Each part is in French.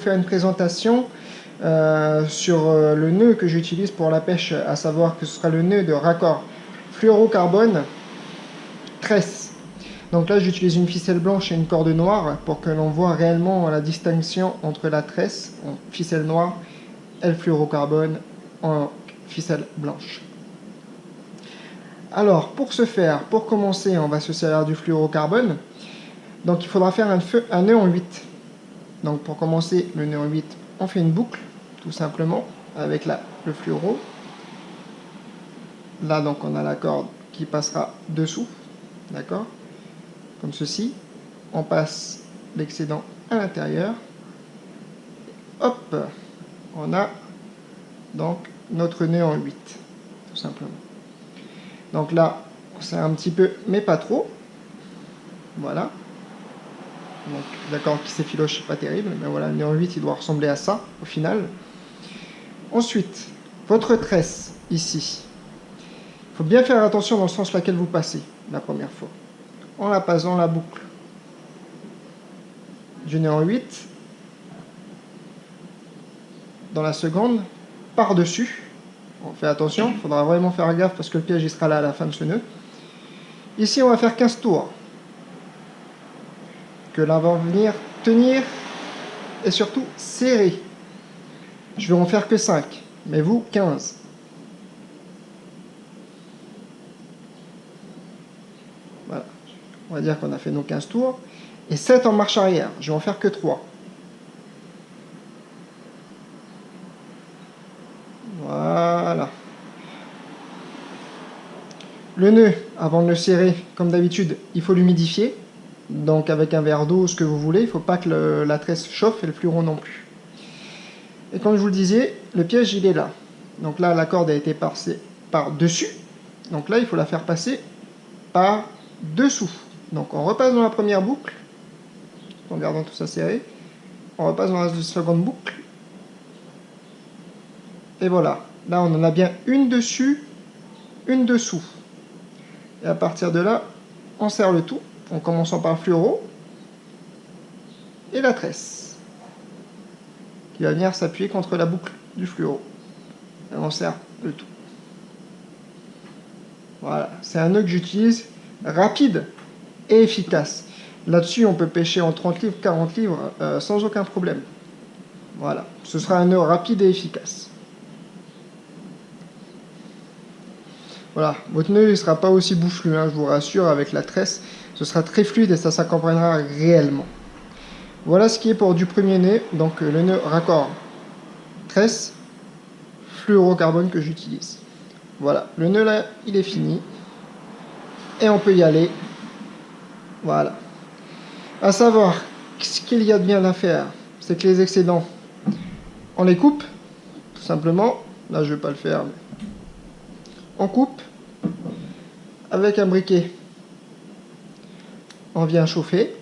faire une présentation sur le nœud que j'utilise pour la pêche, à savoir que ce sera le nœud de raccord fluorocarbone tresse. Donc là j'utilise une ficelle blanche et une corde noire pour que l'on voit réellement la distinction entre la tresse en ficelle noire et le fluorocarbone en ficelle blanche. Alors pour ce faire, pour commencer, on va se servir du fluorocarbone. Donc il faudra faire un nœud en 8. Donc pour commencer le nœud en 8, on fait une boucle tout simplement avec le fluoro. Là donc on a la corde qui passera dessous, d'accord, comme ceci. On passe l'excédent à l'intérieur. Hop, on a donc notre nœud en 8, tout simplement. Donc là, c'est un petit peu, mais pas trop. Voilà. Donc la corde qui s'effiloche, c'est pas terrible, mais voilà, le nœud en 8, il doit ressembler à ça, au final. Ensuite, votre tresse, ici. Il faut bien faire attention dans le sens laquelle vous passez, la première fois. En la passant la boucle du nœud en 8, dans la seconde, par-dessus. On fait attention, il faudra vraiment faire gaffe parce que le piège il sera là à la fin de ce nœud. Ici, on va faire 15 tours. Que là, on va venir tenir et surtout serrer. Je vais en faire que 5, mais vous, 15. Voilà. On va dire qu'on a fait nos 15 tours. Et 7 en marche arrière. Je vais en faire que 3. Voilà. Le nœud, avant de le serrer, comme d'habitude, il faut l'humidifier. Donc avec un verre d'eau, ce que vous voulez. Il ne faut pas que la tresse chauffe et le fluoro non plus. Et comme je vous le disais, le piège, il est là. Donc là, la corde a été passée par-dessus. Donc là, il faut la faire passer par-dessous. Donc on repasse dans la première boucle, en gardant tout ça serré. On repasse dans la seconde boucle. Et voilà. Là, on en a bien une dessus, une dessous. Et à partir de là, on serre le tout, en commençant par le fluoro et la tresse, qui va venir s'appuyer contre la boucle du fluoro. Et on serre le tout. Voilà. C'est un nœud que j'utilise rapide et efficace. Là-dessus, on peut pêcher en 30 livres, 40 livres sans aucun problème. Voilà. Ce sera un nœud rapide et efficace. Voilà, votre nœud ne sera pas aussi bouffu, hein, je vous rassure, avec la tresse. Ce sera très fluide et ça s'accompagnera réellement. Voilà ce qui est pour du premier nœud, donc le nœud raccord tresse fluorocarbone que j'utilise. Voilà, le nœud là, il est fini. Et on peut y aller. Voilà. À savoir, ce qu'il y a de bien à faire, c'est que les excédents, on les coupe, tout simplement. Là, je ne vais pas le faire, mais on coupe avec un briquet. On vient chauffer,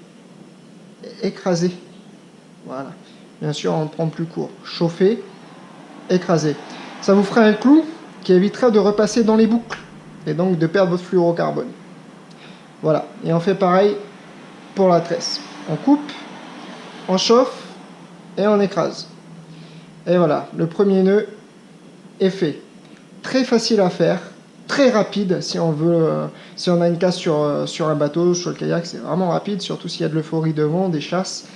écraser. Voilà. Bien sûr, on prend plus court. Chauffer, écraser. Ça vous fera un clou qui évitera de repasser dans les boucles et donc de perdre votre fluorocarbone. Voilà. Et on fait pareil pour la tresse. On coupe, on chauffe et on écrase. Et voilà, le premier nœud est fait. Très facile à faire, très rapide si on veut, si on a une casse sur un bateau, sur le kayak, c'est vraiment rapide, surtout s'il y a de l'euphorie devant, des chasses.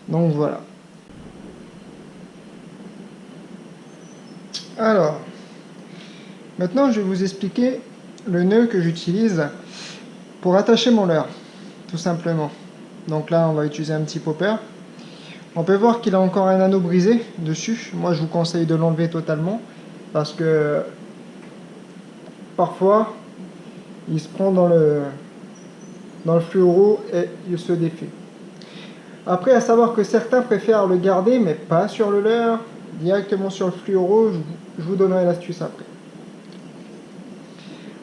Donc voilà. Alors, maintenant je vais vous expliquer le nœud que j'utilise pour attacher mon leurre, tout simplement. Donc là, on va utiliser un petit popper. On peut voir qu'il a encore un anneau brisé dessus. Moi, je vous conseille de l'enlever totalement parce que parfois, il se prend dans le fluoro et il se défait. Après, à savoir que certains préfèrent le garder, mais pas sur le leurre, directement sur le fluoro. Je vous donnerai l'astuce après.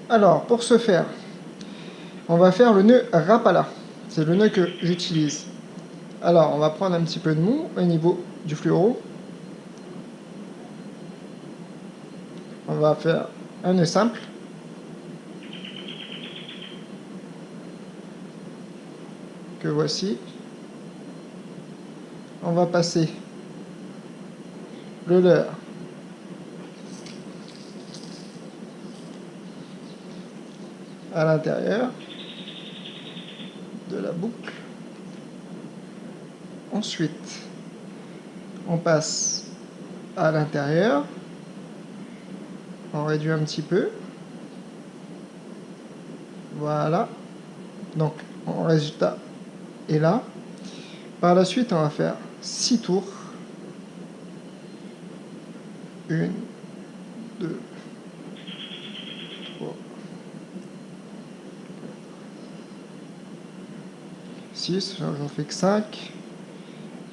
Alors, pour ce faire, on va faire le nœud Rapala. C'est le nœud que j'utilise. Alors, on va prendre un petit peu de mou au niveau du fluoro. On va faire un nœud simple. Que voici. On va passer le leurre à l'intérieur de la boucle. Ensuite, on passe à l'intérieur. On réduit un petit peu. Voilà. Donc, mon résultat est là. Par la suite, on va faire 6 tours. 1, 2, 3, 6, j'en fais que 5.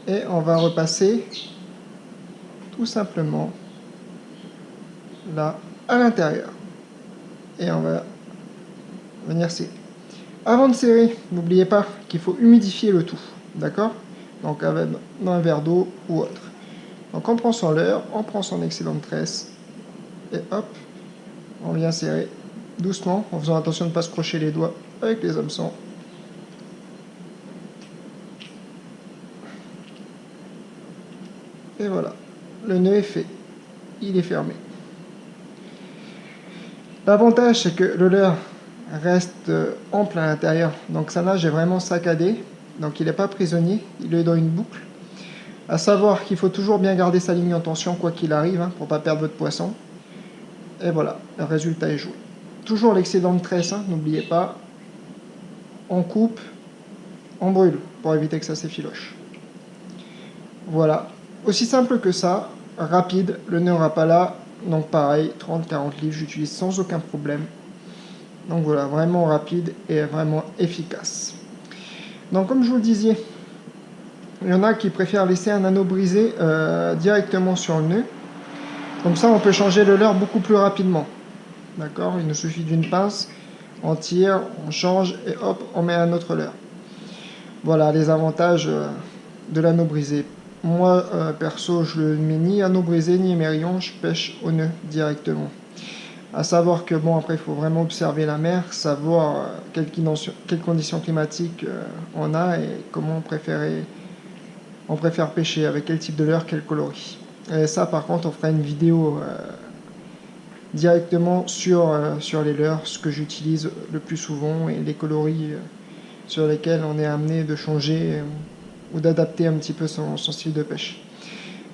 Et on va repasser tout simplement là à l'intérieur. Et on va venir serrer. Avant de serrer, n'oubliez pas qu'il faut humidifier le tout. D'accord? Donc avec dans un verre d'eau ou autre. Donc on prend son leurre, on prend son excédent de tresse. Et hop, on vient serrer doucement en faisant attention de ne pas se crocher les doigts avec les hameçons. Et voilà, le nœud est fait, il est fermé. L'avantage, c'est que le leurre reste ample à l'intérieur, donc sa nage est vraiment saccadée, donc il n'est pas prisonnier, il est dans une boucle. À savoir qu'il faut toujours bien garder sa ligne en tension quoi qu'il arrive, hein, pour ne pas perdre votre poisson. Et voilà, le résultat est joué. Toujours l'excédent de tresse, hein, n'oubliez pas, on coupe, on brûle, pour éviter que ça s'effiloche. Voilà. Aussi simple que ça, rapide, le nœud Rapala, donc pareil, 30-40 livres, j'utilise sans aucun problème. Donc voilà, vraiment rapide et vraiment efficace. Donc comme je vous le disais, il y en a qui préfèrent laisser un anneau brisé directement sur le nœud. Comme ça, on peut changer le leurre beaucoup plus rapidement. D'accord? Il nous suffit d'une pince, on tire, on change et hop, on met un autre leurre. Voilà les avantages de l'anneau brisé. Moi, perso, je ne mets ni anneau brisé ni émerillon, je pêche au nœud directement. À savoir que, bon, après, il faut vraiment observer la mer, savoir quelles conditions climatiques on a et comment on préfère pêcher, avec quel type de leurre, quel coloris. Et ça, par contre, on fera une vidéo directement sur les leurres, ce que j'utilise le plus souvent et les coloris sur lesquels on est amené de changer ou d'adapter un petit peu son style de pêche.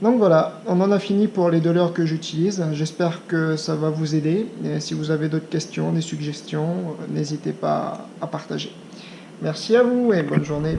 Donc voilà, on en a fini pour les 2 leurres que j'utilise. J'espère que ça va vous aider. Et si vous avez d'autres questions, des suggestions, n'hésitez pas à partager. Merci à vous et bonne journée.